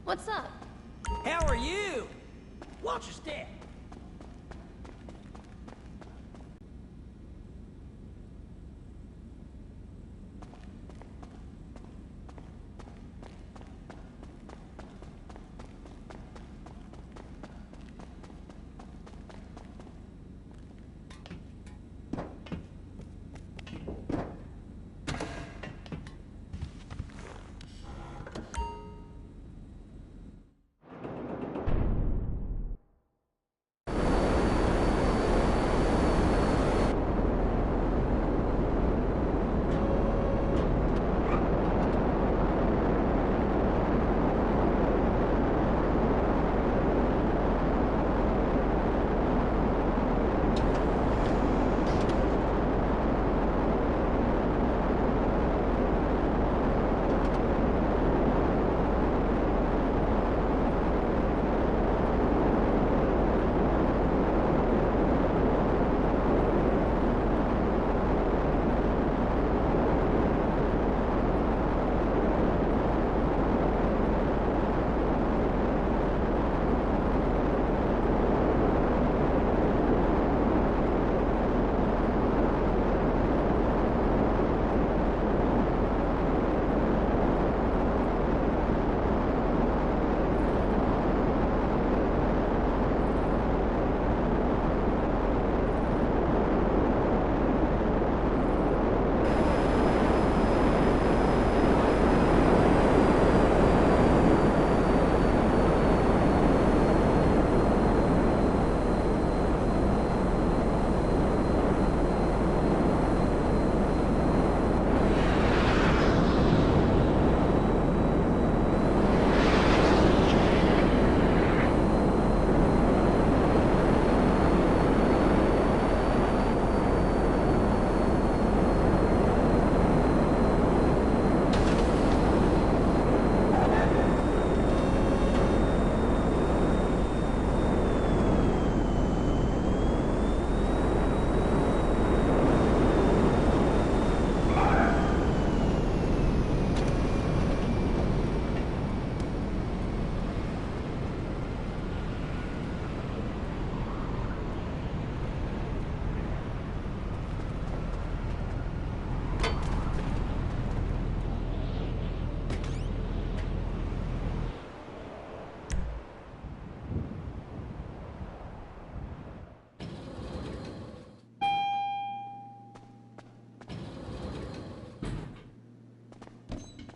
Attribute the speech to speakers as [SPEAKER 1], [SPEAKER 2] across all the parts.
[SPEAKER 1] What's up?
[SPEAKER 2] How are you? Watch your step.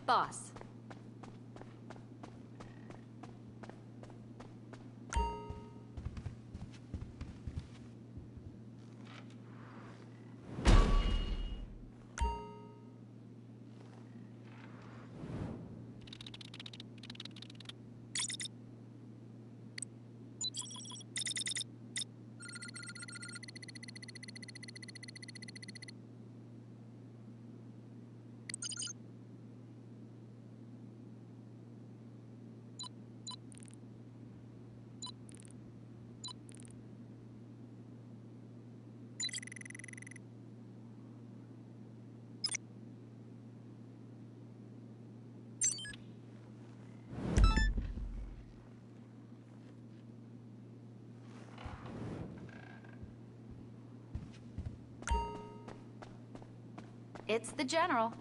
[SPEAKER 1] Boss. It's the General.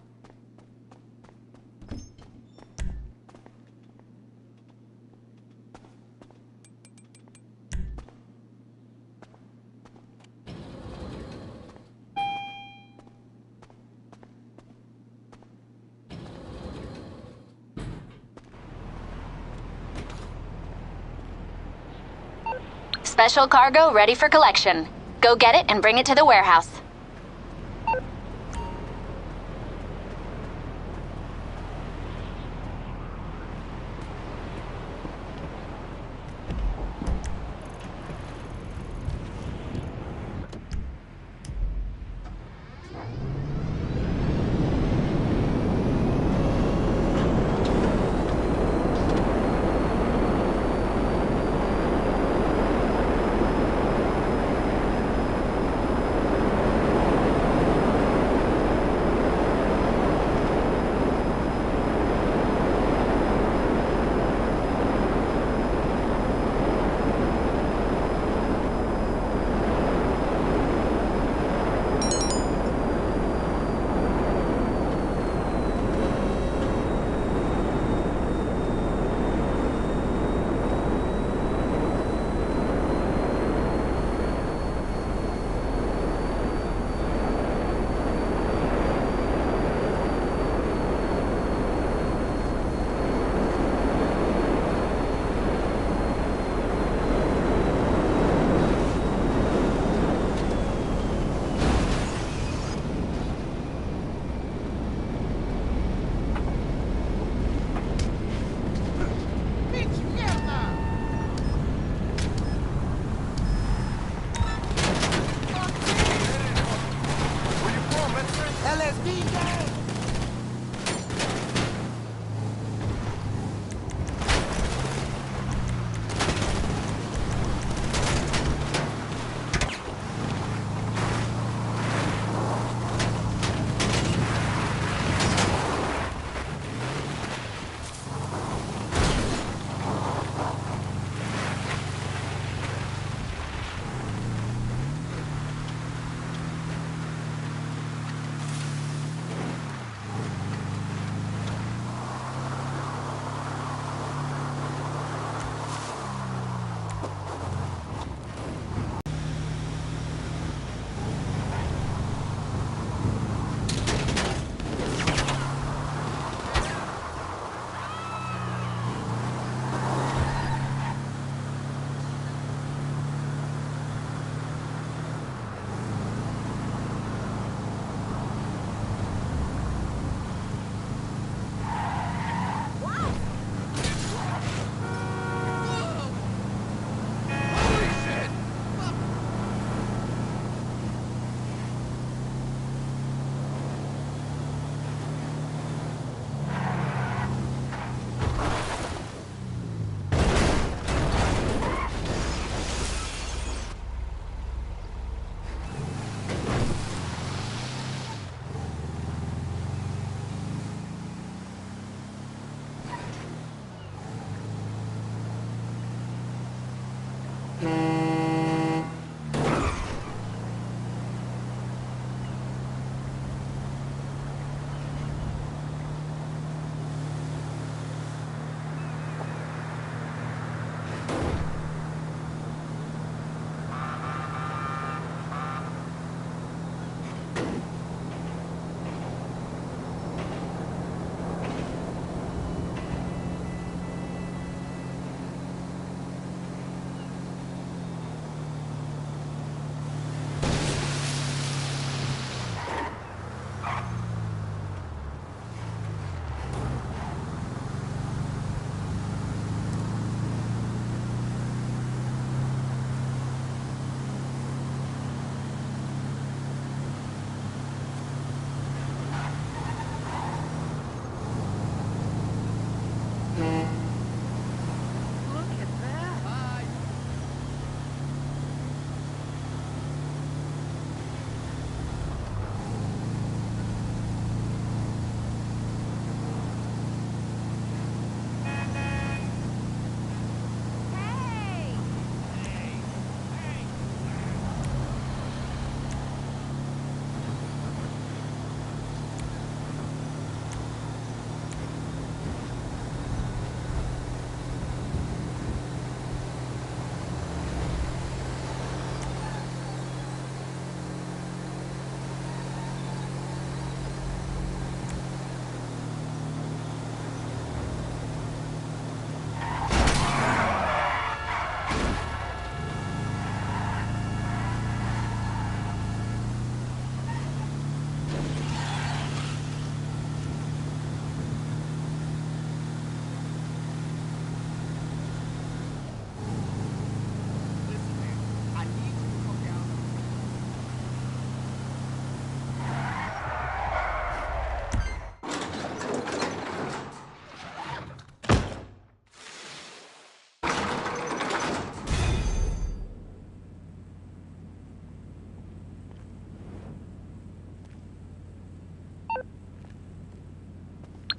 [SPEAKER 3] Special cargo ready for collection. Go get it and bring it to the warehouse.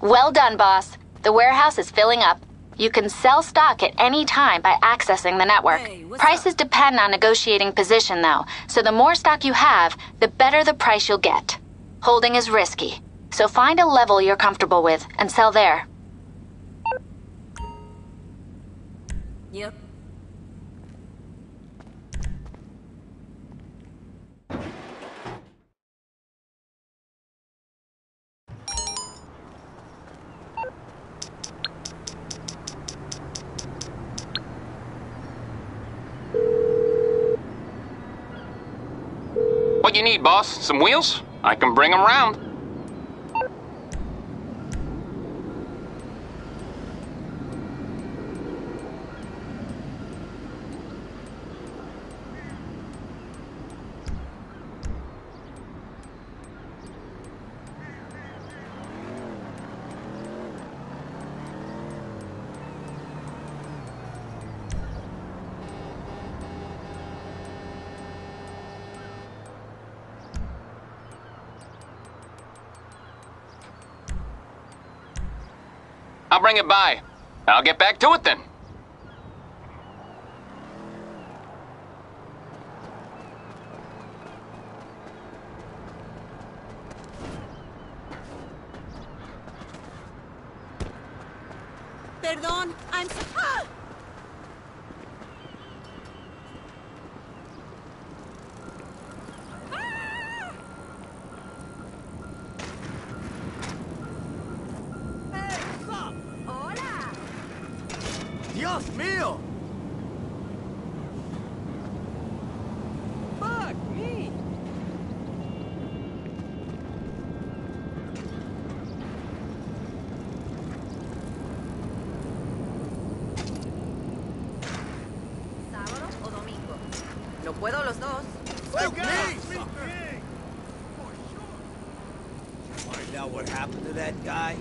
[SPEAKER 3] Well done, boss. The warehouse is filling up. You can sell stock at any time by accessing the network.
[SPEAKER 2] Hey, what's
[SPEAKER 3] Prices
[SPEAKER 2] up?
[SPEAKER 3] depend on negotiating position, though, so the more stock you have, the better the price you'll get. Holding is risky, so find a level you're comfortable with and sell there.
[SPEAKER 2] Yep.
[SPEAKER 4] What you need, boss? Some wheels? I can bring them round. I'll bring it by. I'll get back to it then.
[SPEAKER 2] Perdón, I'm so... Ah! Hey, what's up? Hola!
[SPEAKER 5] Dios mío!
[SPEAKER 2] Fuck me!
[SPEAKER 1] ¿Sábado o domingo? No puedo los dos.
[SPEAKER 5] Fuck me! Find out what happened to that guy?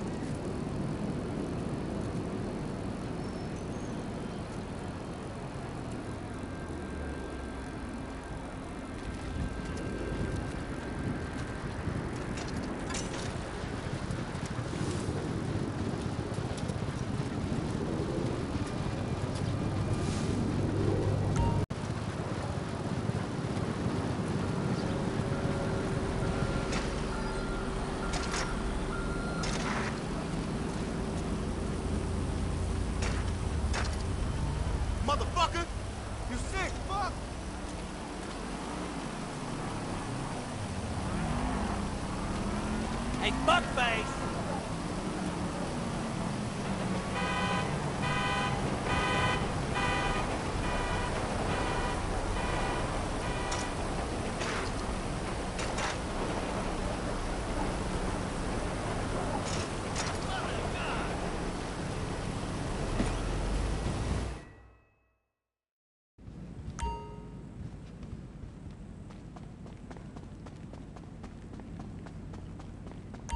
[SPEAKER 5] Motherfucker! You sick, fuck!
[SPEAKER 2] Hey, fuckface!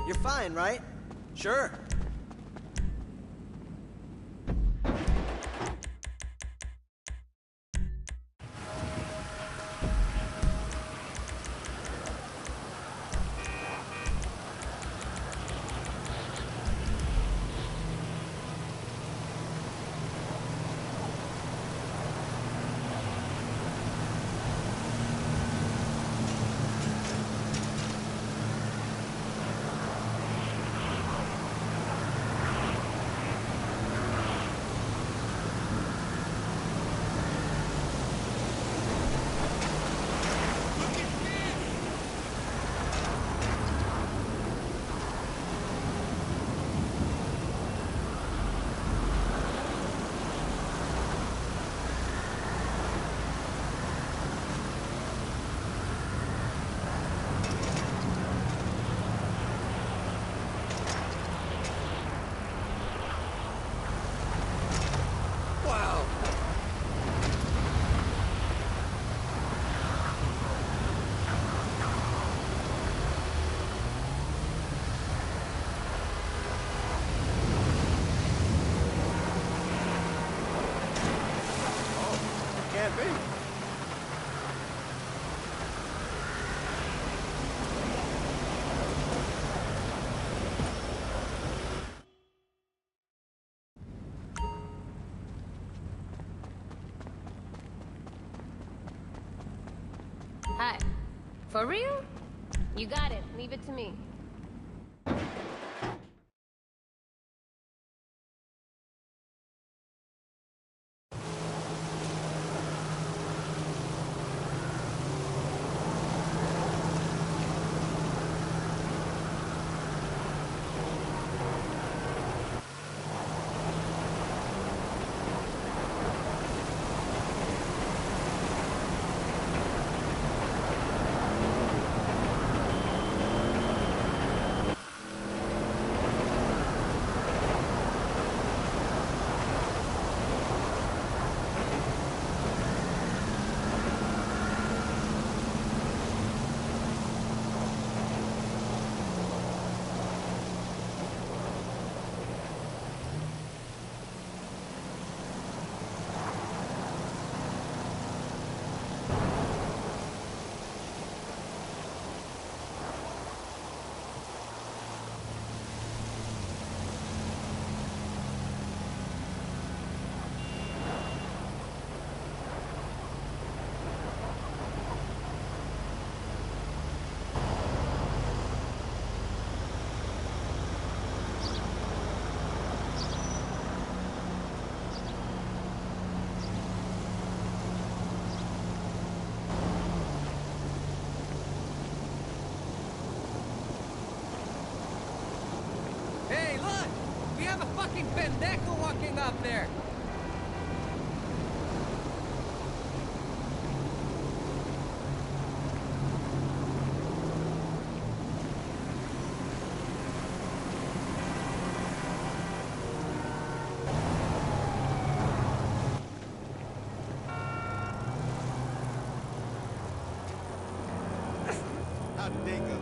[SPEAKER 5] You're fine, right? Sure. Can't be.
[SPEAKER 1] Hi. For real? You got it. Leave it to me.
[SPEAKER 2] Hey, look! We have a fucking pendejo walking up there!
[SPEAKER 5] How did they go?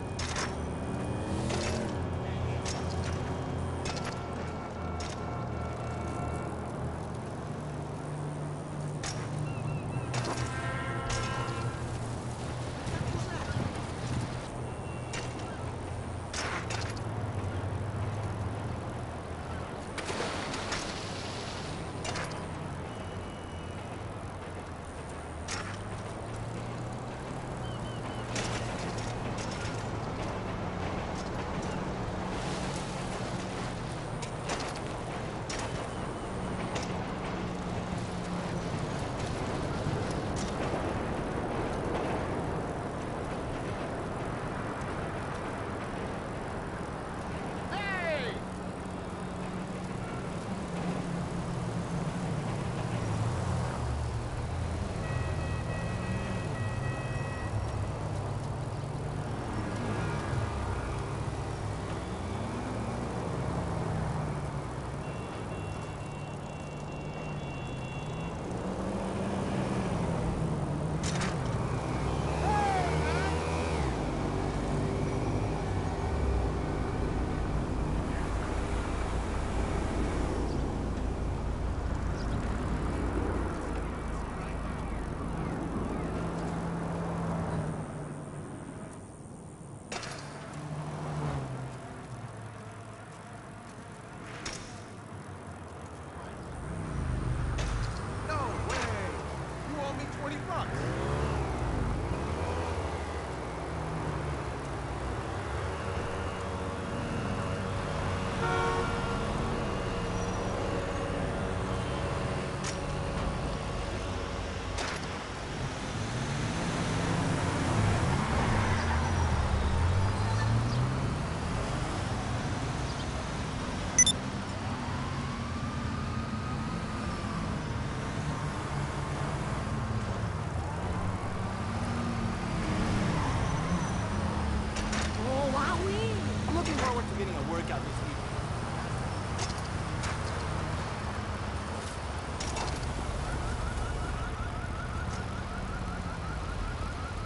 [SPEAKER 5] Getting a workout this week.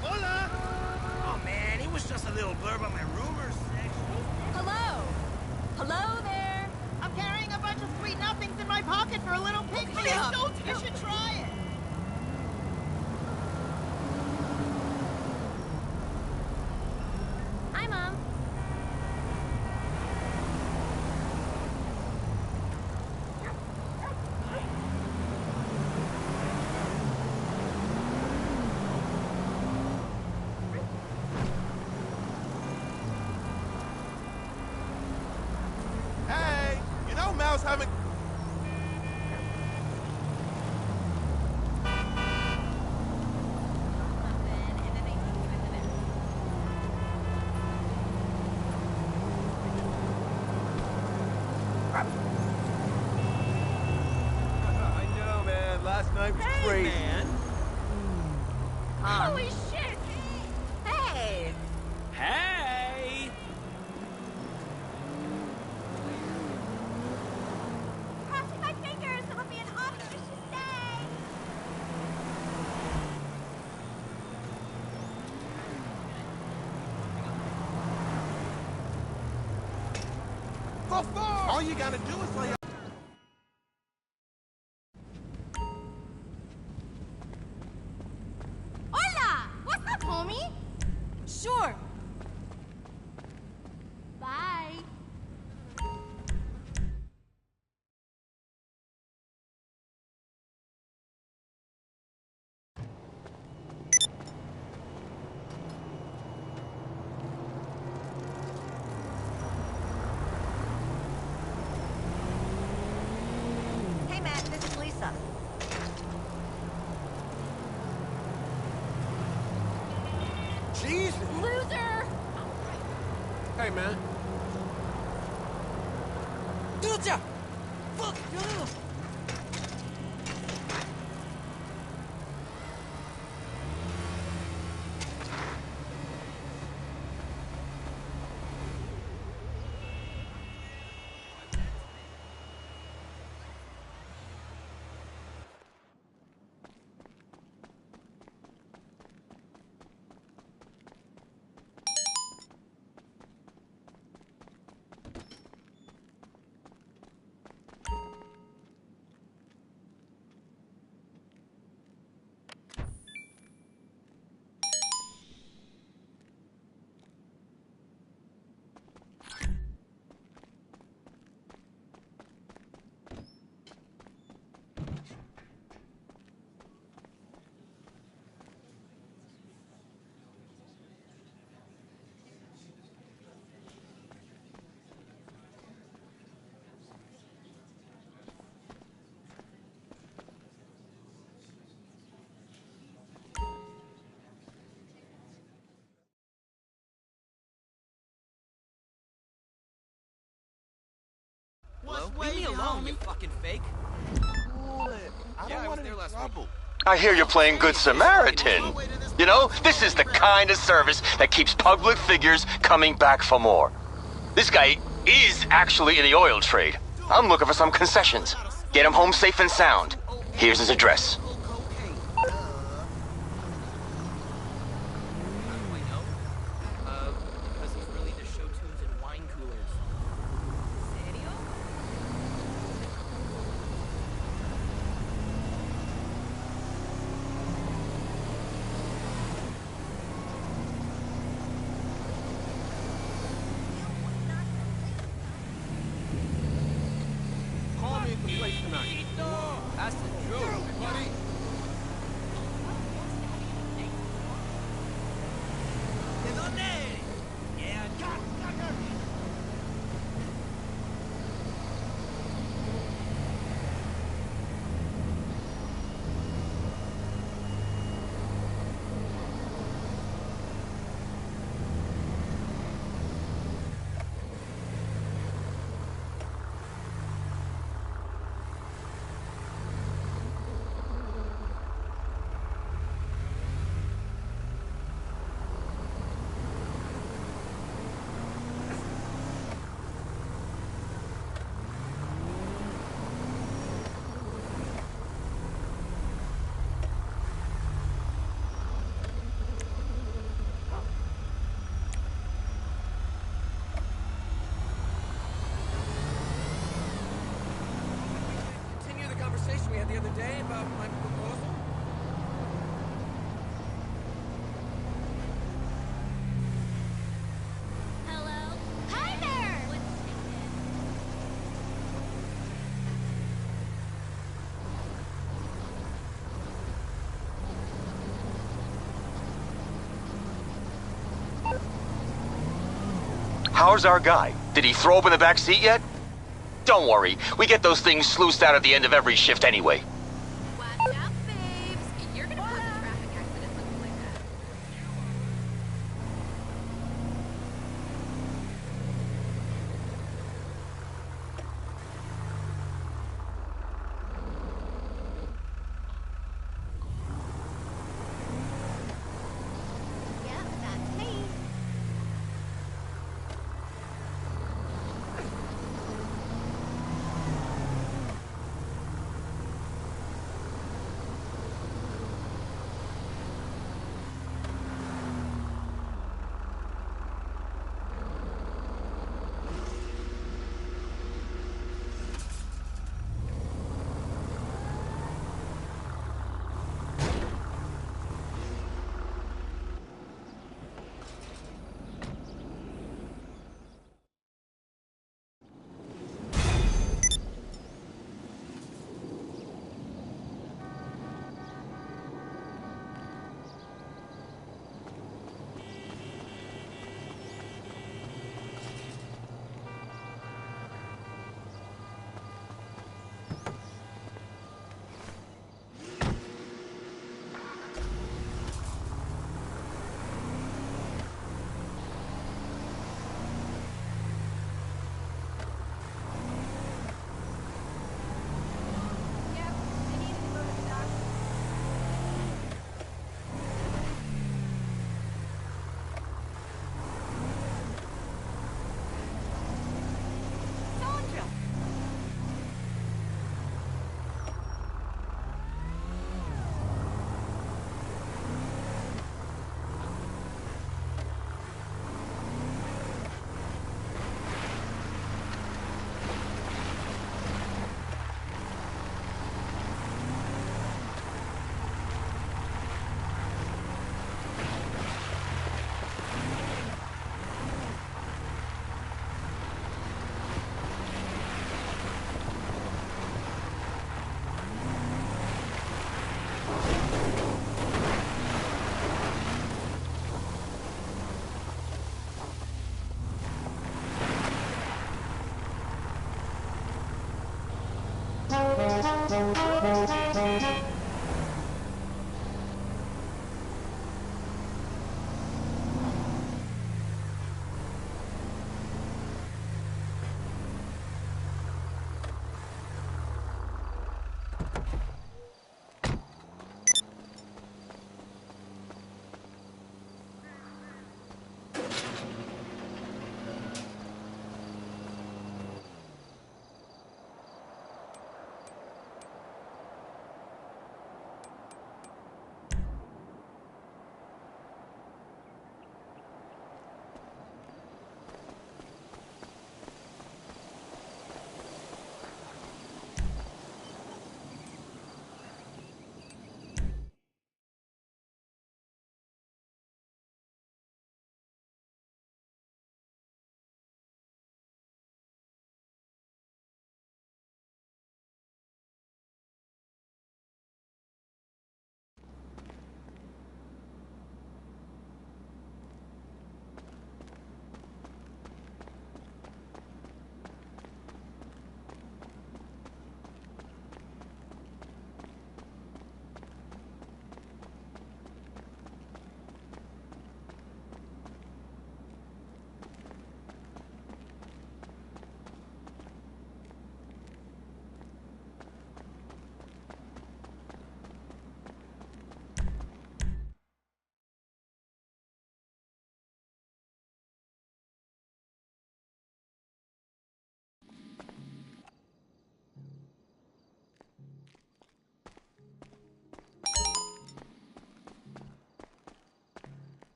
[SPEAKER 5] Hola! Oh man, it was just a little blurb on my rumors section.
[SPEAKER 1] Hello. Hello there.
[SPEAKER 6] I'm carrying a bunch of sweet nothings in my pocket for a little pick-me-up. You should try it.
[SPEAKER 1] Hi, Mom.
[SPEAKER 5] For fun! All you gotta do is lay.
[SPEAKER 6] Hola! What's up, homie? Sure. Bye.
[SPEAKER 1] Hey, Matt, this is Lisa.
[SPEAKER 5] Jesus!
[SPEAKER 6] Loser!
[SPEAKER 5] Hey, man.
[SPEAKER 2] Dude, fuck, no.
[SPEAKER 5] Hello?
[SPEAKER 2] Leave me alone, you fucking fake.
[SPEAKER 5] I don't want any trouble.
[SPEAKER 7] I hear you're playing Good Samaritan. You know, this is the kind of service that keeps public figures coming back for more. This guy is actually in the oil trade. I'm looking for some concessions. Get him home safe and sound. Here's his address.
[SPEAKER 2] Because he's really to show tunes in wine coolers.
[SPEAKER 1] ¿Serio?
[SPEAKER 5] Call me at the place tonight.
[SPEAKER 2] That's the truth, buddy.
[SPEAKER 5] ¿De dónde eres? Yeah, got
[SPEAKER 2] Continue the conversation we had the other day about my proposal.
[SPEAKER 6] Hello? Hi there!
[SPEAKER 7] How's our guy? Did he throw up in the back seat yet? Don't worry, we get those things sluiced out at the end of every shift anyway.
[SPEAKER 1] Watch out, babes. You're gonna cause a traffic accident looking like that.
[SPEAKER 6] Yeah, that's me.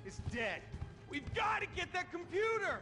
[SPEAKER 5] It's dead.
[SPEAKER 2] We've got to get that computer!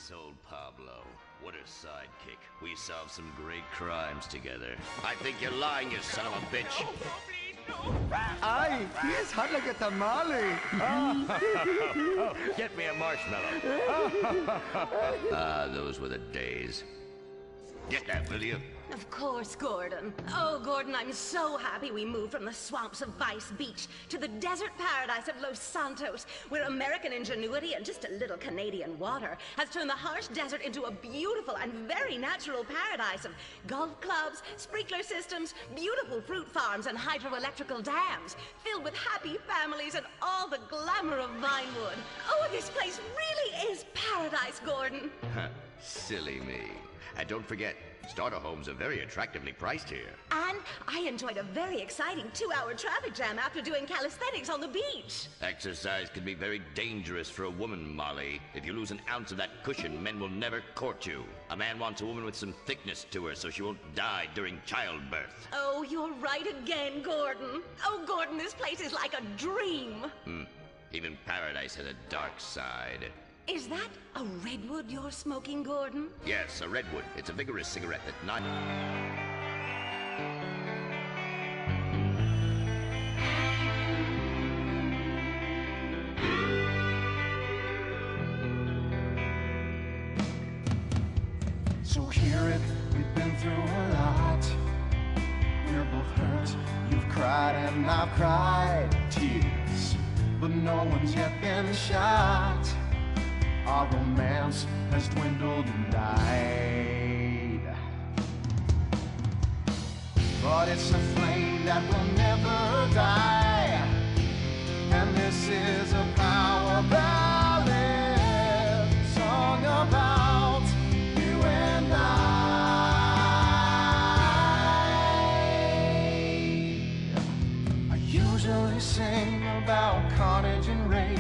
[SPEAKER 8] Nice old Pablo. What a sidekick. We solved some great crimes together. I think you're lying, you son of a bitch.
[SPEAKER 9] Aye, he is hot like a tamale.
[SPEAKER 8] Get me a marshmallow. Ah, those were the days. Get that, will you?
[SPEAKER 10] Of course, Gordon. Oh, Gordon, I'm so happy we moved from the swamps of Vice Beach to the desert paradise of Los Santos, where American ingenuity and just a little Canadian water has turned the harsh desert into a beautiful and very natural paradise of golf clubs, sprinkler systems, beautiful fruit farms, and hydroelectrical dams, filled with happy families and all the glamour of Vinewood. Oh, this place really is paradise, Gordon.
[SPEAKER 8] Silly me. And don't forget, starter homes are very attractively priced here.
[SPEAKER 10] And I enjoyed a very exciting 2-hour traffic jam after doing calisthenics on the beach.
[SPEAKER 8] Exercise can be very dangerous for a woman, Molly. If you lose an ounce of that cushion, men will never court you. A man wants a woman with some thickness to her so she won't die during childbirth.
[SPEAKER 10] Oh, you're right again, Gordon. Oh, Gordon, this place is like a dream.
[SPEAKER 8] Even paradise has a dark side.
[SPEAKER 10] Is that a redwood you're smoking, Gordon?
[SPEAKER 8] Yes, a redwood. It's a vigorous cigarette that not...
[SPEAKER 9] So hear it, we've been through a lot. We're both hurt, you've cried and I've cried tears, but no one's yet been shot. Our romance has dwindled and died, but it's a flame that will never die. And this is a power ballad, song about you and I usually sing about carnage and rape,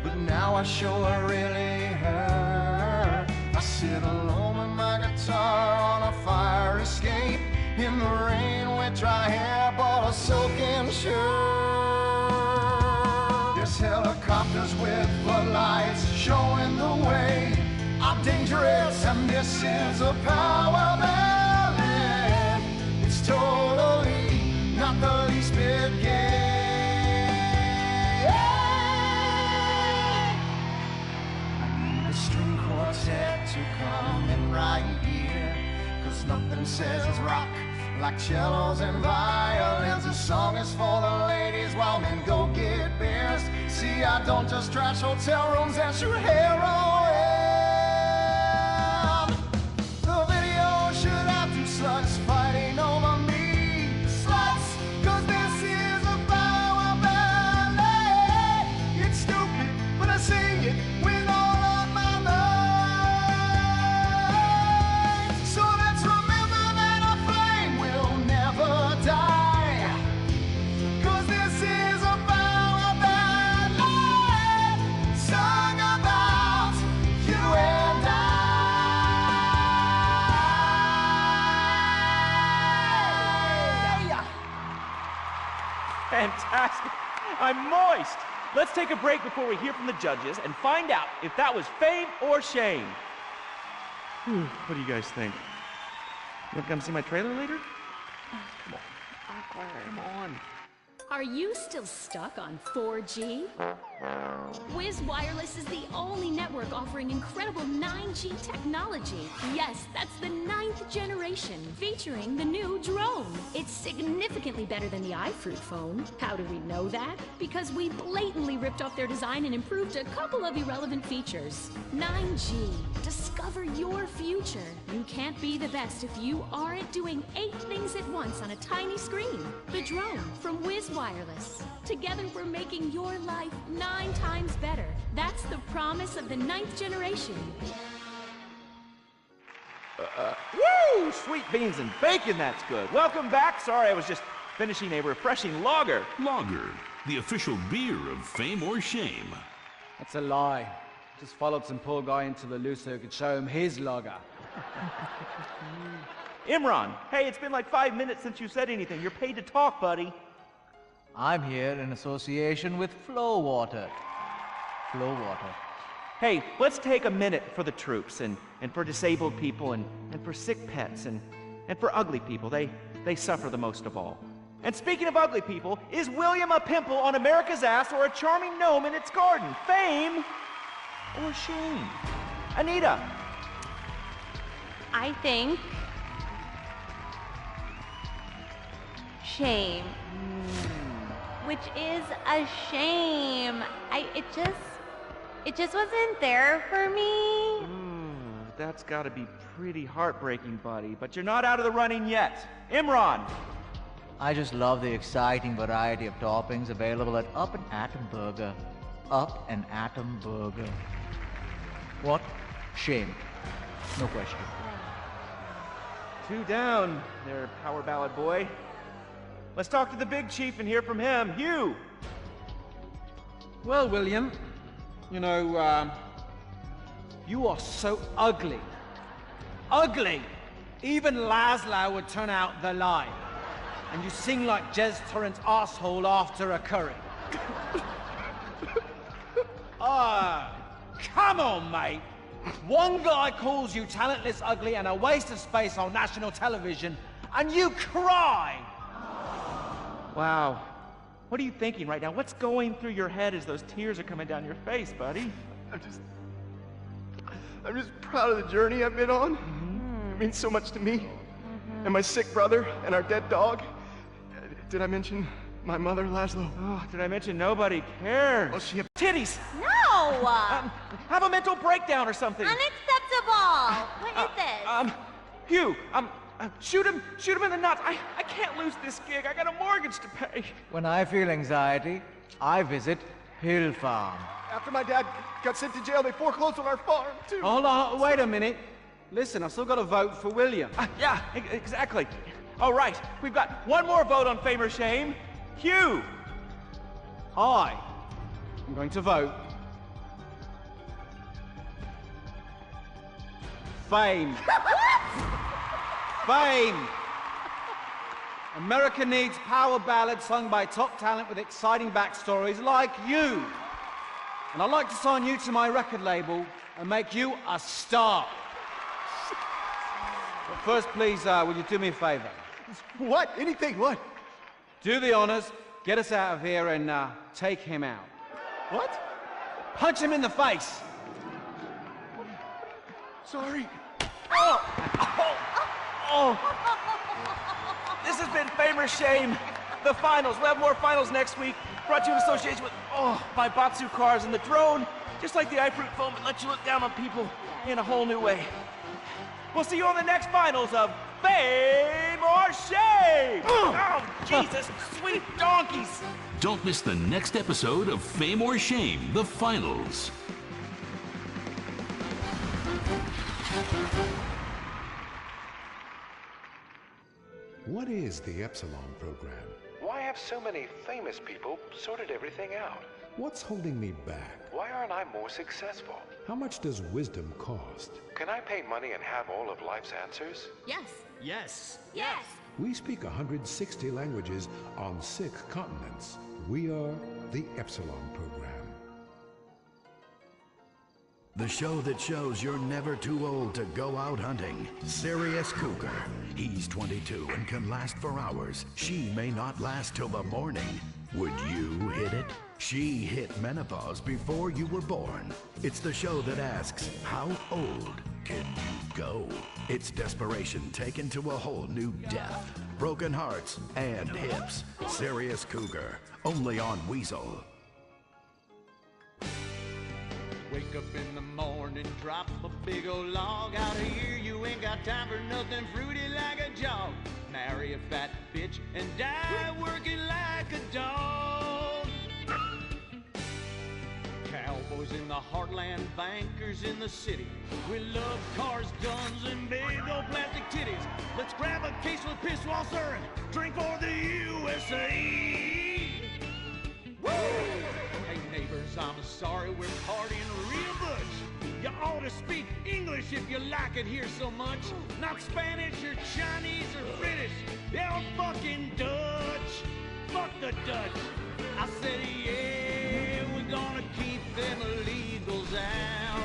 [SPEAKER 9] but now I sure really hurt. I sit alone with my guitar on a fire escape, in the rain with dry hair, but a soaking shirt. There's helicopters with floodlights showing the way. I'm dangerous and this is a power ballad. It's totally not the least bit gay. To come in right here, 'cause nothing says rock like cellos and violins. This song is for the ladies while men go get beers. See, I don't just trash hotel rooms and shoot heroin. The video should have 2 sluts fighting over me. Sluts, 'cause this is a power ballad. It's stupid, but I sing it with all of my love.
[SPEAKER 2] Fantastic. I'm moist. Let's take a break before we hear from the judges and find out if that was fame or shame. Whew, what do you guys think? You want to come see my trailer later? Come on. Awkward. Come on.
[SPEAKER 11] Are you still stuck on 4G? Wiz Wireless is the only network offering incredible 9G technology. Yes, that's the 9th generation, featuring the new drone. It's significantly better than the iFruit phone. How do we know that? Because we blatantly ripped off their design and improved a couple of irrelevant features. 9G. Discover your future. You can't be the best if you aren't doing 8 things at once on a tiny screen. The drone from Wiz Wireless. Together we're making your life 9 times better. That's the promise of the 9th generation.
[SPEAKER 2] Woo! Sweet beans and bacon, that's good. Welcome back. Sorry, I was just finishing a refreshing lager.
[SPEAKER 12] Lager, the official beer of fame or shame.
[SPEAKER 13] That's a lie. Just followed some poor guy into the loose so he could show him his lager.
[SPEAKER 2] Imran, hey, it's been like 5 minutes since you said anything. You're paid to talk, buddy.
[SPEAKER 13] I'm here in association with Flow Water. Flow Water.
[SPEAKER 2] Hey, let's take a minute for the troops and for disabled people and for sick pets and for ugly people. They suffer the most of all. And speaking of ugly people, is William a pimple on America's ass or a charming gnome in its garden? Fame or shame? Anita.
[SPEAKER 14] I think shame. Which is a shame. It just wasn't there for me.
[SPEAKER 2] That's gotta be pretty heartbreaking, buddy. But you're not out of the running yet. Imran.
[SPEAKER 15] I just love the exciting variety of toppings available at Up and Atom Burger. Up and Atom Burger. What? Shame. No question.
[SPEAKER 2] 2 down there, power ballad boy. Let's talk to the big chief and hear from him. Hugh.
[SPEAKER 13] Well, William, you know, you are so ugly. Ugly! Even Laszlo would turn out the light. And you sing like Jez Torrant's asshole after a curry. Come on, mate. One guy calls you talentless, ugly, and a waste of space on national television, and you cry!
[SPEAKER 2] Wow. What are you thinking right now? What's going through your head as those tears are coming down your face, buddy?
[SPEAKER 9] I'm just proud of the journey I've been on. It means so much to me. And my sick brother and our dead dog. Did I mention my mother, Laszlo?
[SPEAKER 2] Oh, did I mention nobody cares?
[SPEAKER 9] Oh, she...
[SPEAKER 2] Titties!
[SPEAKER 14] No!
[SPEAKER 2] Have a mental breakdown or something.
[SPEAKER 14] Unacceptable! What is this?
[SPEAKER 2] Hugh, shoot him in the nuts. I can't lose this gig. I got a mortgage to pay.
[SPEAKER 15] When I feel anxiety, I visit Hill Farm.
[SPEAKER 9] After my dad got sent to jail, they foreclosed on our farm, too.
[SPEAKER 13] Hold on, wait a minute. Listen, I've still got to vote for William.
[SPEAKER 2] Yeah, exactly. All right, we've got one more vote on fame or shame. Hugh.
[SPEAKER 13] I'm going to vote fame. Fame. America needs power ballads sung by top talent with exciting backstories like you. And I'd like to sign you to my record label and make you a star. But first, please, will you do me a favor?
[SPEAKER 9] What? Anything? What?
[SPEAKER 13] Do the honors, get us out of here, and take him out.
[SPEAKER 9] What?
[SPEAKER 13] Punch him in the face!
[SPEAKER 9] Sorry.
[SPEAKER 2] This has been Fame or Shame, the finals. We'll have more finals next week. Brought to you in association with, my Batsu cars and the drone. Just like the iFruit foam, it lets you look down on people in a whole new way. We'll see you on the next finals of Fame or Shame! Oh, Jesus, sweet donkeys!
[SPEAKER 12] Don't miss the next episode of Fame or Shame, the finals.
[SPEAKER 16] What is the Epsilon program?
[SPEAKER 17] Why have so many famous people sorted everything out?
[SPEAKER 16] What's holding me back?
[SPEAKER 17] Why aren't I more successful?
[SPEAKER 16] How much does wisdom cost?
[SPEAKER 17] Can I pay money and have all of life's answers?
[SPEAKER 1] Yes.
[SPEAKER 5] Yes.
[SPEAKER 1] Yes.
[SPEAKER 16] We speak 160 languages on 6 continents. We are the Epsilon program.
[SPEAKER 18] The show that shows you're never too old to go out hunting. Serious Cougar. He's 22 and can last for hours. She may not last till the morning. Would you hit it? She hit menopause before you were born. It's the show that asks, how old can you go? It's desperation taken to a whole new depth. Broken hearts and hips. Serious Cougar. Only on Weasel.
[SPEAKER 19] Wake up in the morning, drop a big old log out of here. You ain't got time for nothing fruity like a jog. Marry a fat bitch and die working like a dog. Cowboys in the heartland, bankers in the city. We love cars, guns, and big old plastic titties. Let's grab a case of Pisswall, sir, and drink for the USA. Woo! Hey neighbors, I'm sorry, we're partying real much. You ought to speak English if you like it here so much. Not Spanish or Chinese or British. Yeah, fucking Dutch. Fuck the Dutch. I said, yeah, we're gonna keep them illegals out.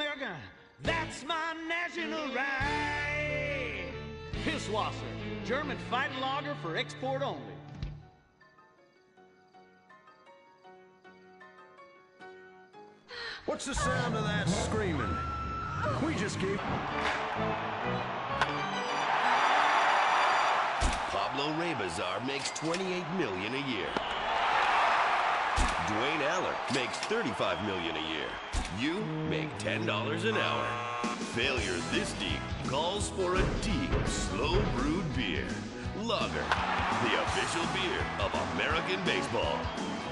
[SPEAKER 19] America. That's my national right. Pisswasser, German fighting lager for export only.
[SPEAKER 18] What's the sound of that screaming? We just gave...
[SPEAKER 8] Pablo Rebazar makes $28 million a year. Dwayne Aller makes $35 million a year. You make $10 an hour. Failure this deep calls for a deep, slow-brewed beer. Lager, the official beer of American baseball.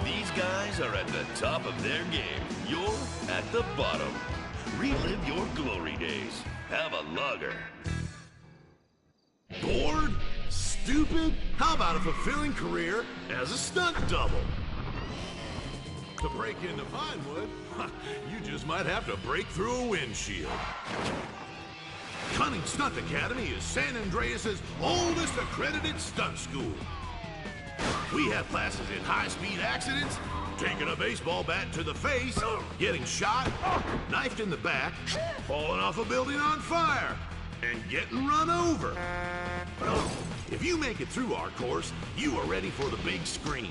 [SPEAKER 8] These guys are at the top of their game. You're at the bottom. Relive your glory days. Have a lager.
[SPEAKER 20] Bored? Stupid? How about a fulfilling career as a stunt double? To break into Vinewood, you just might have to break through a windshield. Cunning Stunt Academy is San Andreas' oldest accredited stunt school. We have classes in high-speed accidents, taking a baseball bat to the face, getting shot, knifed in the back, falling off a building on fire, and getting run over. If you make it through our course, you are ready for the big screen.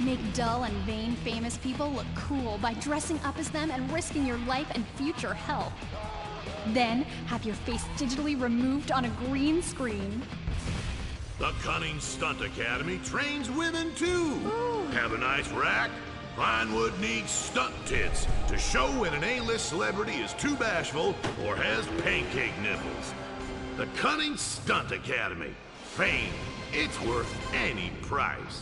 [SPEAKER 11] Make dull and vain famous people look cool by dressing up as them and risking your life and future health. Then have your face digitally removed on a green screen.
[SPEAKER 20] The Cunning Stunt Academy trains women too. Ooh. Have a nice rack? Vinewood needs stunt tits to show when an A-list celebrity is too bashful or has pancake nipples. The Cunning Stunt Academy. Fame. It's worth any price.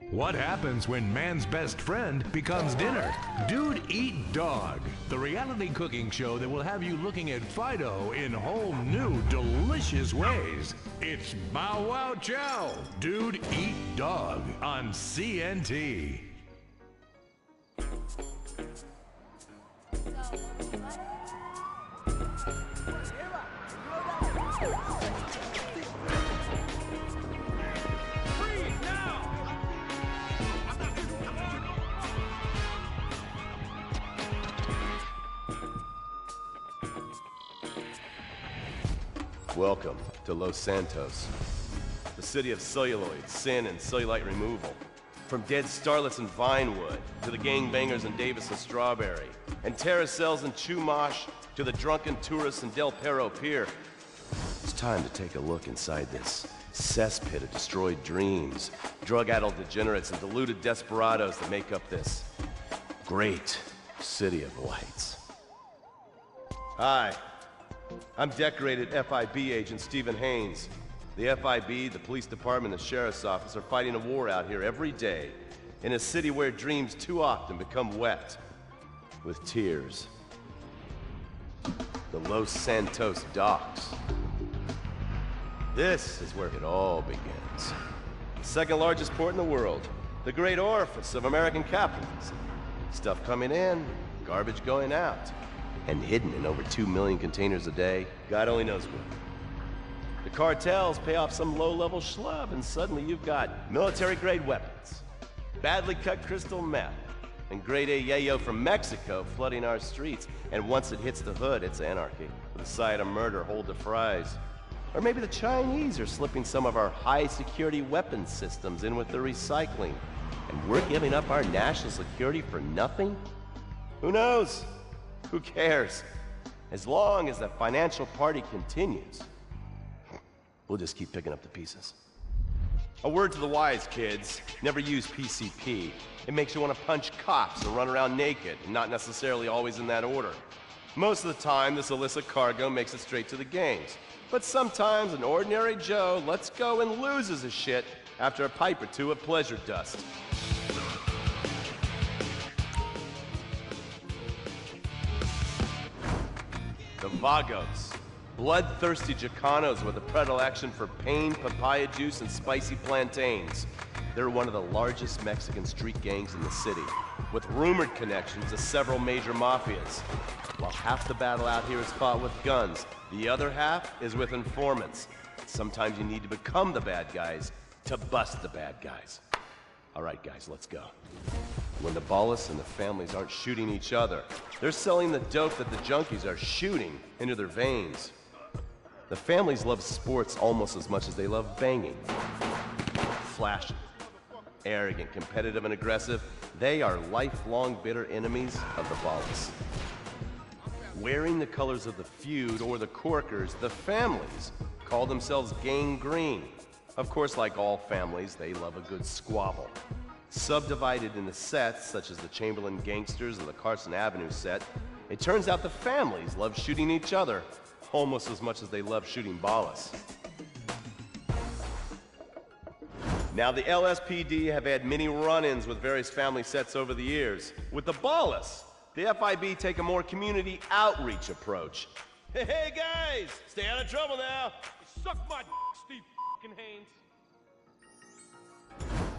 [SPEAKER 16] What happens when man's best friend becomes dinner? Dude Eat Dog, the reality cooking show that will have you looking at Fido in whole new, delicious ways. It's Bow Wow Chow, Dude Eat Dog on CNT.
[SPEAKER 7] Welcome to Los Santos, the city of celluloid, sin, and cellulite removal. From dead starlets in Vinewood, to the gangbangers in Davis and Strawberry, and terracels in Chumash, to the drunken tourists in Del Perro Pier. It's time to take a look inside this cesspit of destroyed dreams, drug-addled degenerates, and deluded desperados that make up this great city of lights. Hi. I'm decorated FIB agent Stephen Haynes. The FIB, the police department, and the sheriff's office are fighting a war out here every day in a city where dreams too often become wet with tears. The Los Santos docks. This is where it all begins. The second largest port in the world. The great orifice of American capitalism. Stuff coming in, garbage going out. And hidden in over 2 million containers a day, God only knows where. The cartels pay off some low-level schlub, and suddenly you've got military-grade weapons, badly cut crystal meth, and grade A yayo from Mexico flooding our streets. And once it hits the hood, it's anarchy, with a side of murder hold to fries. Or maybe the Chinese are slipping some of our high-security weapons systems in with the recycling, and we're giving up our national security for nothing? Who knows? Who cares? As long as the financial party continues, we'll just keep picking up the pieces. A word to the wise, kids. Never use PCP. It makes you want to punch cops and run around naked, and not necessarily always in that order. Most of the time, this illicit cargo makes it straight to the gangs. But sometimes an ordinary Joe lets go and loses his shit after a pipe or two of pleasure dust. The Vagos, bloodthirsty Chicanos with a predilection for pain, papaya juice, and spicy plantains. They're one of the largest Mexican street gangs in the city, with rumored connections to several major mafias. While half the battle out here is fought with guns, the other half is with informants. Sometimes you need to become the bad guys to bust the bad guys. All right, guys, let's go.
[SPEAKER 21] when the ballas and the families aren't shooting each other. They're selling the dope that the junkies are shooting into their veins. The families love sports almost as much as they love banging. Flashy, arrogant, competitive, and aggressive, they are lifelong bitter enemies of the ballas. Wearing the colors of the feud or the corkers, the families call themselves Gang Green. Of course, like all families, they love a good squabble. Subdivided into sets, such as the Chamberlain Gangsters or the Carson Avenue set, it turns out the families love shooting each other almost as much as they love shooting ballas. Now, the LSPD have had many run-ins with various family sets over the years. With the ballas, the FIB take a more community outreach approach. Hey guys, stay out of trouble now.
[SPEAKER 5] Suck my Steve Haynes.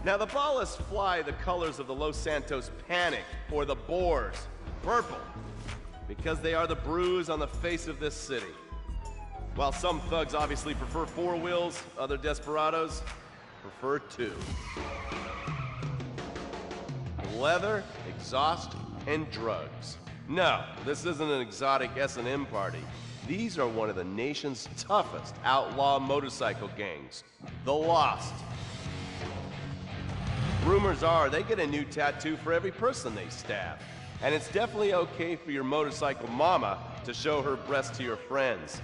[SPEAKER 21] Now the ballas fly the colors of the Los Santos Panic, or the Boers, purple, because they are the bruise on the face of this city. While some thugs obviously prefer 4 wheels, other desperados prefer 2. Leather, exhaust, and drugs. No, this isn't an exotic S&M party. These are one of the nation's toughest outlaw motorcycle gangs, the Lost. Rumors are they get a new tattoo for every person they stab. And it's definitely okay for your motorcycle mama to show her breast to your friends.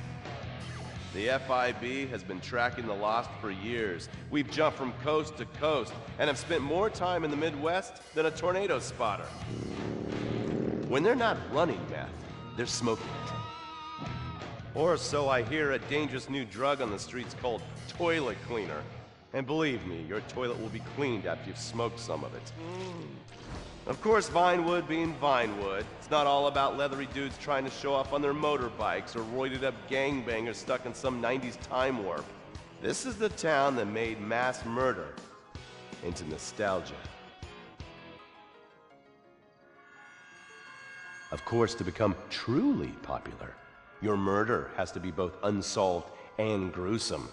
[SPEAKER 21] The FIB has been tracking the Lost for years. We've jumped from coast to coast and have spent more time in the Midwest than a tornado spotter. When they're not running meth, they're smoking it. Or so I hear, a dangerous new drug on the streets called toilet cleaner. And believe me, your toilet will be cleaned after you've smoked some of it. Of course, Vinewood being Vinewood, it's not all about leathery dudes trying to show off on their motorbikes or roided up gangbangers stuck in some 90s time warp. This is the town that made mass murder into nostalgia. Of course, to become truly popular, your murder has to be both unsolved and gruesome.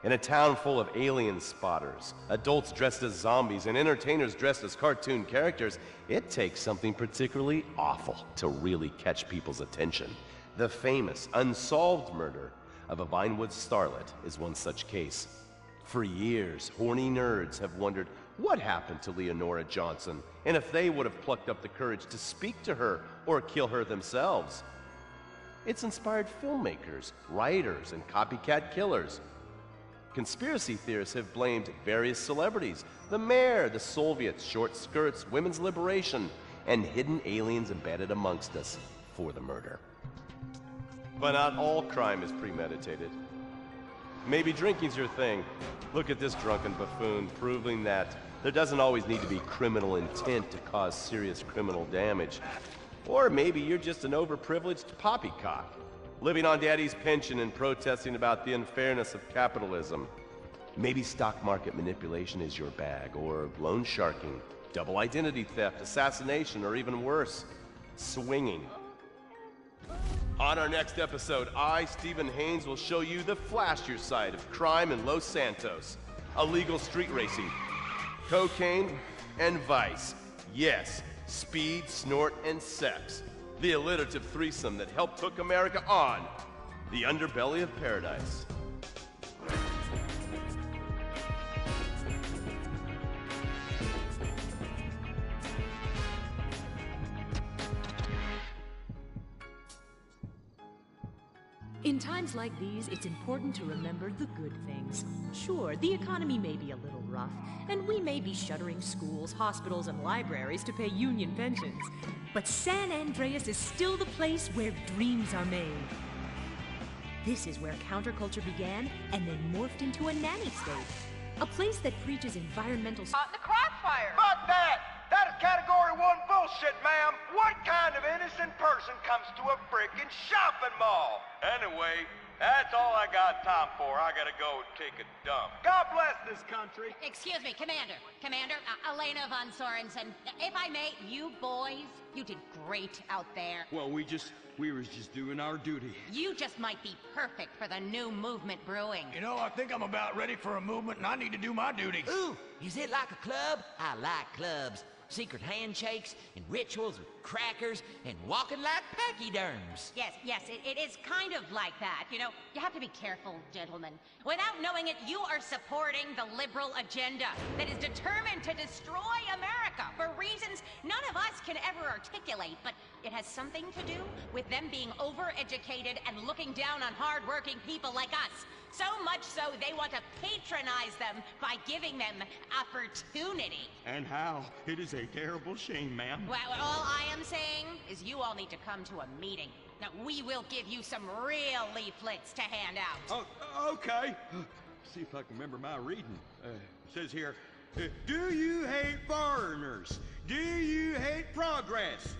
[SPEAKER 21] In a town full of alien spotters, adults dressed as zombies, and entertainers dressed as cartoon characters, it takes something particularly awful to really catch people's attention. The famous, unsolved murder of a Vinewood starlet is one such case. For years, horny nerds have wondered what happened to Leonora Johnson, and if they would have plucked up the courage to speak to her or kill her themselves. It's inspired filmmakers, writers, and copycat killers. Conspiracy theorists have blamed various celebrities, the mayor, the Soviets, short skirts, women's liberation, and hidden aliens embedded amongst us for the murder. But not all crime is premeditated. Maybe drinking's your thing. Look at this drunken buffoon, proving that there doesn't always need to be criminal intent to cause serious criminal damage. Or maybe you're just an overprivileged poppycock, living on daddy's pension and protesting about the unfairness of capitalism. Maybe stock market manipulation is your bag, or loan sharking, double identity theft, assassination, or even worse, swinging. On our next episode, I, Stephen Haynes, will show you the flashier side of crime in Los Santos. Illegal street racing, cocaine, and vice. Yes, speed, snort, and sex. The alliterative threesome that helped hook America on the underbelly of paradise.
[SPEAKER 11] In times like these, it's important to remember the good things. Sure, the economy may be a little rough, and we may be shuttering schools, hospitals, and libraries to pay union pensions. But San Andreas is still the place where dreams are made. This is where counterculture began and then morphed into a nanny state. A place that preaches environmental...
[SPEAKER 5] Caught in the crossfire! Fuck that! That is Category 1 bullshit, ma'am! What kind of innocent person comes to a frickin' shopping mall? Anyway, that's all I got time for. I gotta go take a dump. God bless this country!
[SPEAKER 10] Excuse me, Commander. Commander, Elena von Sorensen. If I may, you boys, you did great out there.
[SPEAKER 19] Well, we was just doing our duty.
[SPEAKER 10] You just might be perfect for the new movement brewing.
[SPEAKER 5] You know, I think I'm about ready for a movement and I need to do my duty.
[SPEAKER 22] Ooh, is it like a club? I like clubs.
[SPEAKER 3] secret handshakes and rituals with crackers and walking like pachyderms.
[SPEAKER 10] Yes, it is kind of like that. You know, you have to be careful, gentlemen. Without knowing it, you are supporting the liberal agenda that is determined to destroy America for reasons none of us can ever articulate, but it has something to do with them being overeducated and looking down on hard-working people like us. So much so, they want to patronize them by giving them opportunity.
[SPEAKER 22] And how? It is a terrible shame, ma'am.
[SPEAKER 10] Well, all I am saying is you all need to come to a meeting. Now, we will give you some real leaflets to hand out.
[SPEAKER 22] Oh, okay. See if I can remember my reading. It says here, do you hate foreigners? Do you hate progress?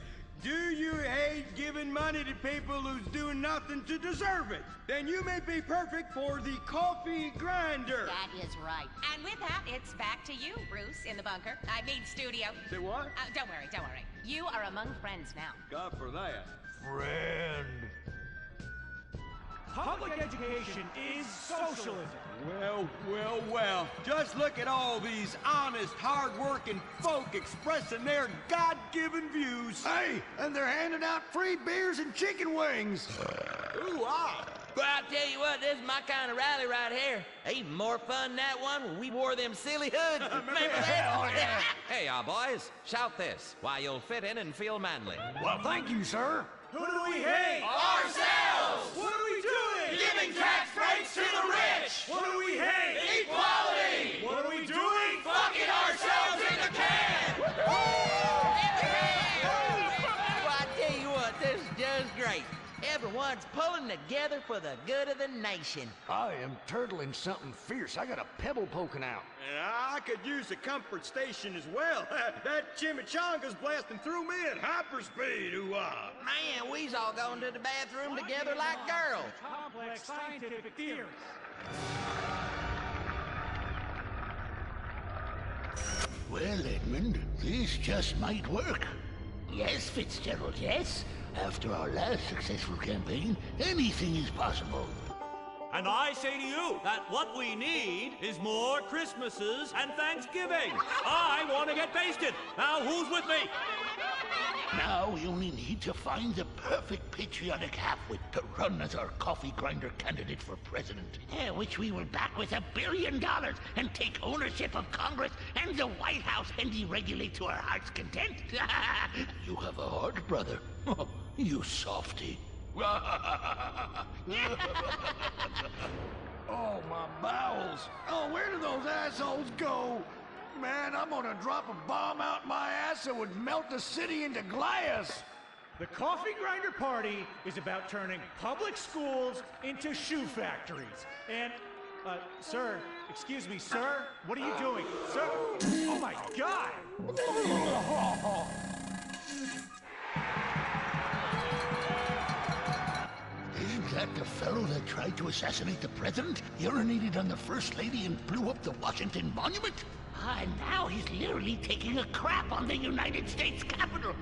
[SPEAKER 22] Do you hate giving money to people who's doing nothing to deserve it? Then you may be perfect for the coffee grinder.
[SPEAKER 10] That is right. And with that, it's back to you, Bruce, in the bunker. I mean, studio.
[SPEAKER 22] Say what?
[SPEAKER 10] Don't worry. You are among friends now.
[SPEAKER 22] God for that.
[SPEAKER 13] Friend. Public education is socialism.
[SPEAKER 22] Well. Just look at all these honest, hard-working folk expressing their God-given views.
[SPEAKER 23] Hey, and they're handing out free beers and chicken wings.
[SPEAKER 22] Ooh-ah.
[SPEAKER 3] Well, I'll tell you what, this is my kind of rally right here. Even more fun than that one where we wore them silly hoods. Remember that?
[SPEAKER 23] Yeah.
[SPEAKER 3] Hey, y'all boys, shout this while you'll fit in and feel manly.
[SPEAKER 23] Well, thank you, sir.
[SPEAKER 13] Who do we hate?
[SPEAKER 3] Ourselves!
[SPEAKER 13] What are we doing?
[SPEAKER 3] Giving tax breaks to the rich!
[SPEAKER 13] What do we hate?
[SPEAKER 3] Equality!
[SPEAKER 13] What are we doing?
[SPEAKER 3] Fucking ourselves in the can! Well, I tell you what, this is just great. Everyone's pulling together for the good of the nation.
[SPEAKER 23] I am turtling something fierce. I got a pebble poking out.
[SPEAKER 22] And I could use a comfort station as well. That chimichanga's blasting through me at hyperspeed. Ooh-ah.
[SPEAKER 3] Man, we's all going to the bathroom together like girls.
[SPEAKER 13] Complex scientific theories.
[SPEAKER 24] Well, Edmund, this just might work. Yes, Fitzgerald, yes. After our last successful campaign, anything is possible.
[SPEAKER 25] And I say to you that what we need is more Christmases and Thanksgiving. I want to get basted. Now, who's with me?
[SPEAKER 24] Now we only need to find the perfect patriotic halfwit to run as our coffee grinder candidate for president. Which we will back with $1 billion and take ownership of Congress and the White House and deregulate to our heart's content. You have a heart, brother. You softy.
[SPEAKER 23] Oh, my bowels. Oh, where do those assholes go? Man, I'm gonna drop a bomb out my ass that would melt the city into glass.
[SPEAKER 13] The Coffee Grinder Party is about turning public schools into shoe factories. And, sir, excuse me, sir, what are you doing? Sir, oh my God!
[SPEAKER 24] Isn't that the fellow that tried to assassinate the president, urinated on the first lady, and blew up the Washington Monument? And now he's literally taking a crap on the United States Capitol.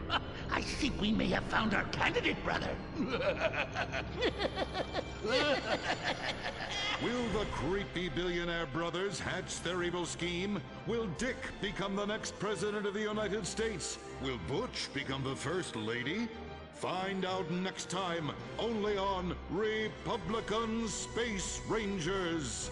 [SPEAKER 24] I think we may have found our candidate, brother.
[SPEAKER 16] Will the creepy billionaire brothers hatch their evil scheme? Will Dick become the next president of the United States? Will Butch become the first lady? Find out next time, only on Republican Space Rangers.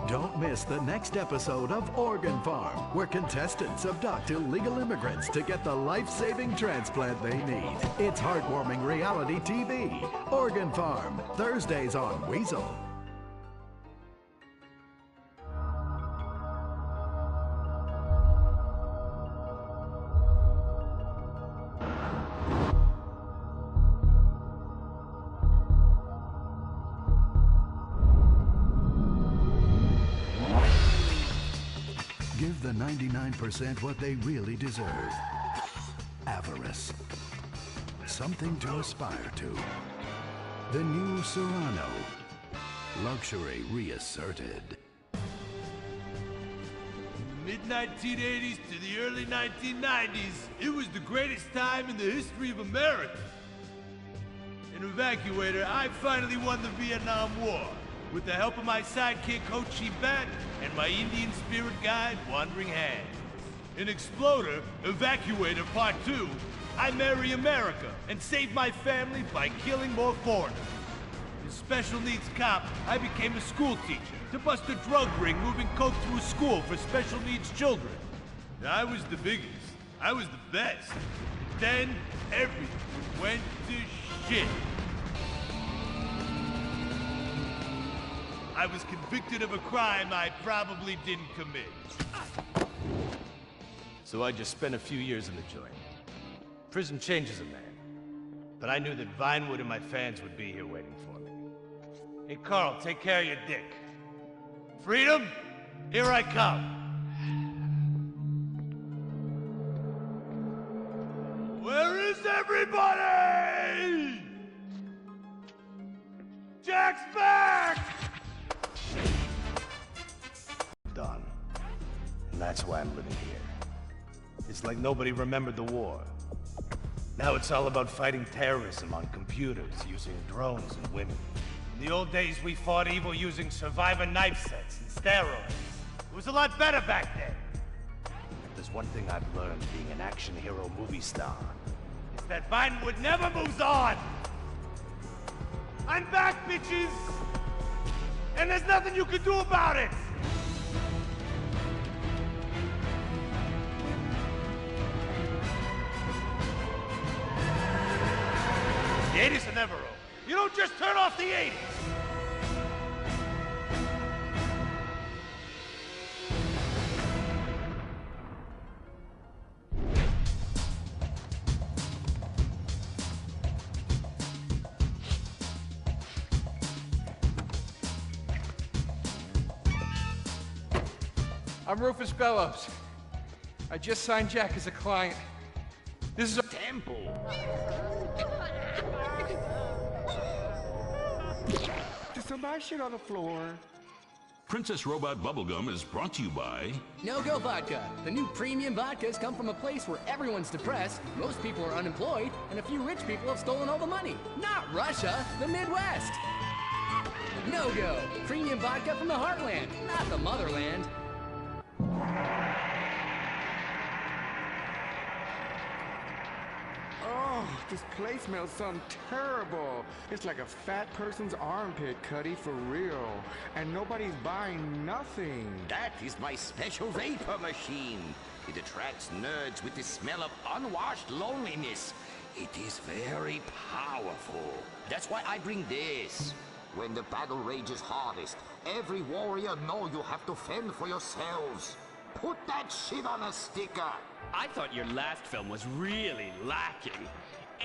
[SPEAKER 26] Don't miss the next episode of Organ Farm, where contestants abduct illegal immigrants to get the life-saving transplant they need. It's heartwarming reality TV. Organ Farm, Thursdays on Weasel. Give the 99% what they really deserve. Avarice. Something to aspire to. The new Serrano. Luxury reasserted.
[SPEAKER 27] Mid-1980s to the early 1990s, it was the greatest time in the history of America. An evacuator, I finally won the Vietnam War. with the help of my sidekick Hochi Bat and my Indian spirit guide Wandering Hand. In Exploder, Evacuator Part 2, I marry America and save my family by killing more foreigners. As special needs cop, I became a school teacher to bust a drug ring moving coke through a school for special needs children. I was the biggest. I was the best. Then everything went to shit. I was convicted of a crime I probably didn't commit. So I just spent a few years in the joint. Prison changes a man. But I knew that Vinewood and my fans would be here waiting for me. Hey, Carl, take care of your dick. Freedom, here I come. Where is everybody? Jack's back! Done. And that's why I'm living here. It's like nobody remembered the war. Now it's all about fighting terrorism on computers, using drones and women. In the old days, we fought evil using survivor knife sets and steroids. It was a lot better back then. If there's one thing I've learned being an action hero movie star, it's that Vinewood never moves on! I'm back, bitches! And there's nothing you can do about it! The 80s are never over. You don't just turn off the 80s!
[SPEAKER 13] I'm Rufus Bellows. I just signed Jack as a client. This is a
[SPEAKER 24] temple.
[SPEAKER 2] There's somebody shit on the floor.
[SPEAKER 8] Princess Robot Bubblegum is brought to you by
[SPEAKER 4] No-Go Vodka. The new premium vodkas come from a place where everyone's depressed, most people are unemployed, and a few rich people have stolen all the money. Not Russia, the Midwest. No-Go. Premium vodka from the heartland, not the motherland.
[SPEAKER 2] Oh, this place smells something terrible. It's like a fat person's armpit, Cuddy, for real. And nobody's buying nothing.
[SPEAKER 24] That is my special vapor machine. It attracts nerds with the smell of unwashed loneliness. It is very powerful. That's why I bring this. When the battle rages hardest, every warrior know you have to fend for yourselves. Put that shit on a sticker.
[SPEAKER 6] I thought your last film was really lacking.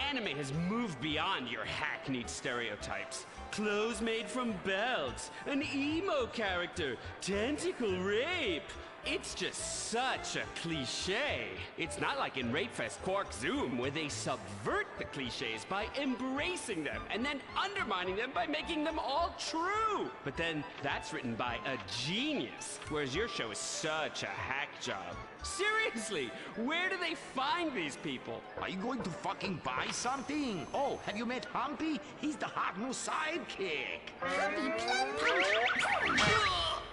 [SPEAKER 6] Anime has moved beyond your hackneyed stereotypes. Clothes made from belts, an emo character, tentacle rape. It's just such a cliche. It's not like in Rapefest Quark Zoom, where they subvert the cliches by embracing them and then undermining them by making them all true. But then that's written by a genius, whereas your show is such a hack job. Seriously, where do they find these people?
[SPEAKER 24] Are you going to fucking buy something? Oh, have you met Humpy? He's the hot new sidekick.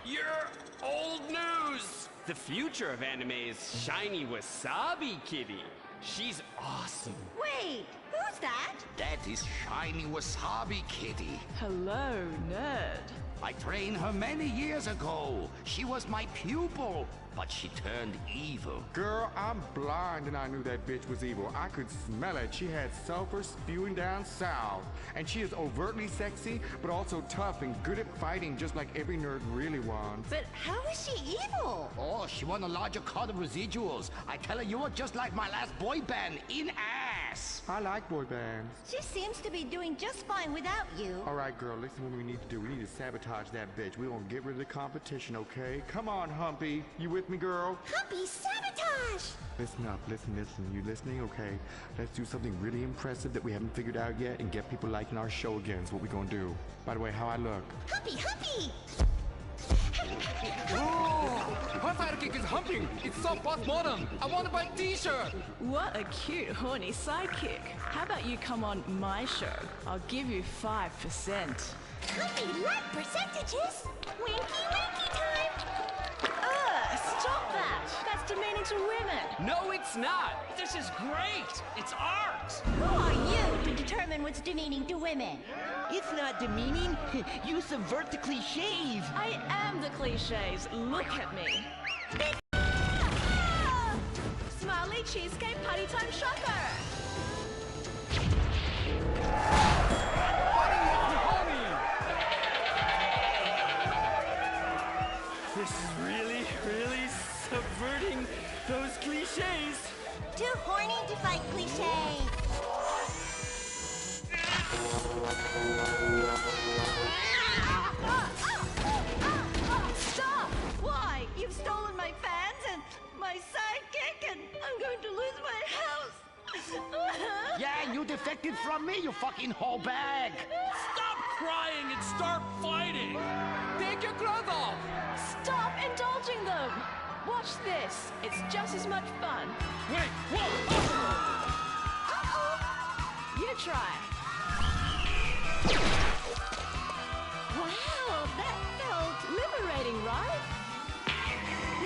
[SPEAKER 6] You're old news! The future of anime is shiny wasabi kitty. She's awesome.
[SPEAKER 10] Wait, who's that?
[SPEAKER 24] That is Shiny Wasabi Kitty.
[SPEAKER 9] Hello, nerd.
[SPEAKER 24] I trained her many years ago. She was my pupil, but she turned evil.
[SPEAKER 2] Girl, I'm blind and I knew that bitch was evil. I could smell it. She had sulfur spewing down south. And she is overtly sexy, but also tough and good at fighting, just like every nerd really wants.
[SPEAKER 10] But how is she evil?
[SPEAKER 24] Oh, she won a larger cut of residuals. I tell her you are just like my last boy band, in ass.
[SPEAKER 2] I like boy bands.
[SPEAKER 10] She seems to be doing just fine without you.
[SPEAKER 2] All right, girl, listen what we need to do. We need to sabotage that bitch. We gonna get rid of the competition, okay? Come on, Humpy. You with me, girl?
[SPEAKER 10] Humpy, sabotage!
[SPEAKER 2] Listen up, listen. You listening? Okay. Let's do something really impressive that we haven't figured out yet and get people liking our show again. Is what we gonna do. By the way, how I look?
[SPEAKER 10] Humpy, Humpy!
[SPEAKER 4] Her sidekick is humping! It's so postmodern! I want to buy a t-shirt!
[SPEAKER 9] What a cute, horny sidekick. How about you come on my show? I'll give you 5%.
[SPEAKER 1] Coffee like percentages. Winky winky time.
[SPEAKER 9] Stop that! That's demeaning to women.
[SPEAKER 6] No, it's not. This is great. It's art.
[SPEAKER 1] Who are you to determine what's demeaning to women?
[SPEAKER 3] It's not demeaning. You subvert the cliches.
[SPEAKER 9] I am the cliches. Look at me. Smiley cheesecake party time shocker.
[SPEAKER 6] This is really, really subverting those cliches.
[SPEAKER 1] Too horny to fight cliches.
[SPEAKER 9] Stop! Why? You've stolen my fans and my sidekick, and I'm going to lose my house.
[SPEAKER 23] Yeah, you defected from me, you fucking whole bag.
[SPEAKER 6] Stop crying and start fighting.
[SPEAKER 4] Take your clothes off.
[SPEAKER 9] Stop indulging them. Watch this. It's just as much fun.
[SPEAKER 6] Wait, whoa!
[SPEAKER 9] You try. Wow, that felt liberating, right?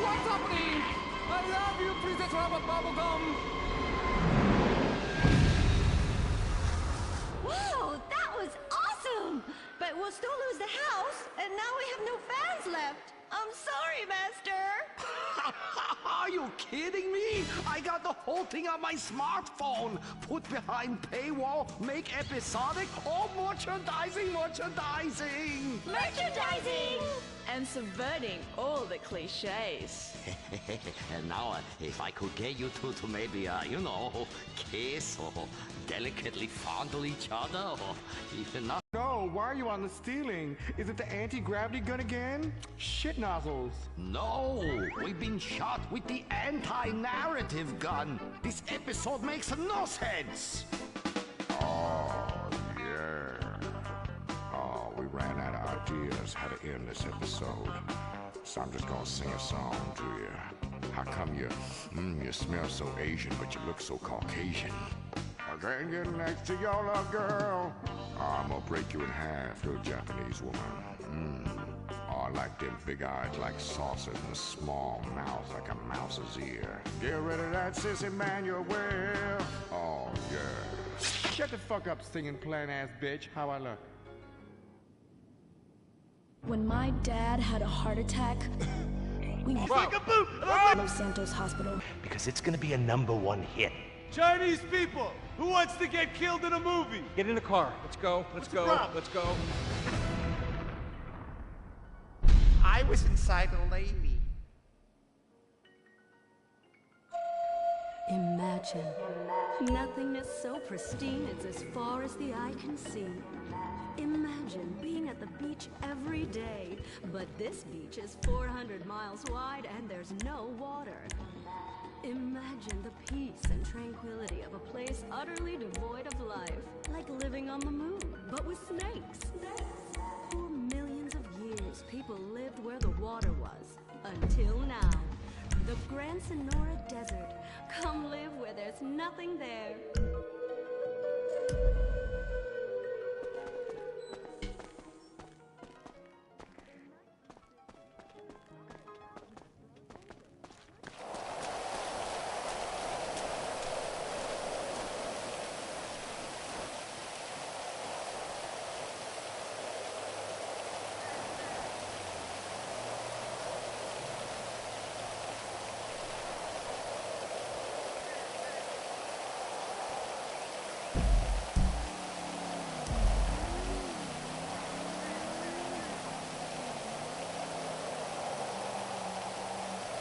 [SPEAKER 4] What's happening? I love you, Princess Robert Bubblegum.
[SPEAKER 10] Wow, that was awesome! But we'll still lose the house, and now we have no fans left. I'm sorry, Master.
[SPEAKER 23] Are you kidding me? I got the whole thing on my smartphone. Put behind paywall, make episodic, all merchandising.
[SPEAKER 9] Merchandising! And subverting all the cliches.
[SPEAKER 23] And now, if I could get you two to maybe, kiss or delicately fondle each other, or even not.
[SPEAKER 2] No, why are you on the stealing? Is it the anti-gravity gun again? Shit nozzles.
[SPEAKER 23] No, we've been shot with the anti-narrative gun. This episode makes no sense.
[SPEAKER 2] Oh, yeah. Oh, we ran out of ideas how to end this episode. So I'm just gonna sing a song to you. How come you smell so Asian, but you look so Caucasian? I can't get next to your love, girl. I'm gonna break you in half, you Japanese woman. Oh, I like them big eyes like saucers and a small mouth like a mouse's ear. Get rid of that sissy man, you're well. Oh, yeah. Shut the fuck up, singing plant-ass bitch. How I look?
[SPEAKER 11] When my dad had a heart attack, we moved
[SPEAKER 27] Like a boot!
[SPEAKER 11] to Los Santos Hospital.
[SPEAKER 21] Because it's gonna be a #1 hit.
[SPEAKER 27] Chinese people, who wants to get killed in a movie?
[SPEAKER 13] Get in the car. Let's go. Let's go. Let's go.
[SPEAKER 12] I was inside a lady.
[SPEAKER 11] Imagine. Nothingness so pristine it's as far as the eye can see. Imagine being at the beach every day, but this beach is 400 miles wide and there's no water. Imagine the peace and tranquility of a place utterly devoid of life, like living on the moon, but with snakes. For millions of years, people lived where the water was, until now. The Gran Sonora Desert. Come live where there's nothing there.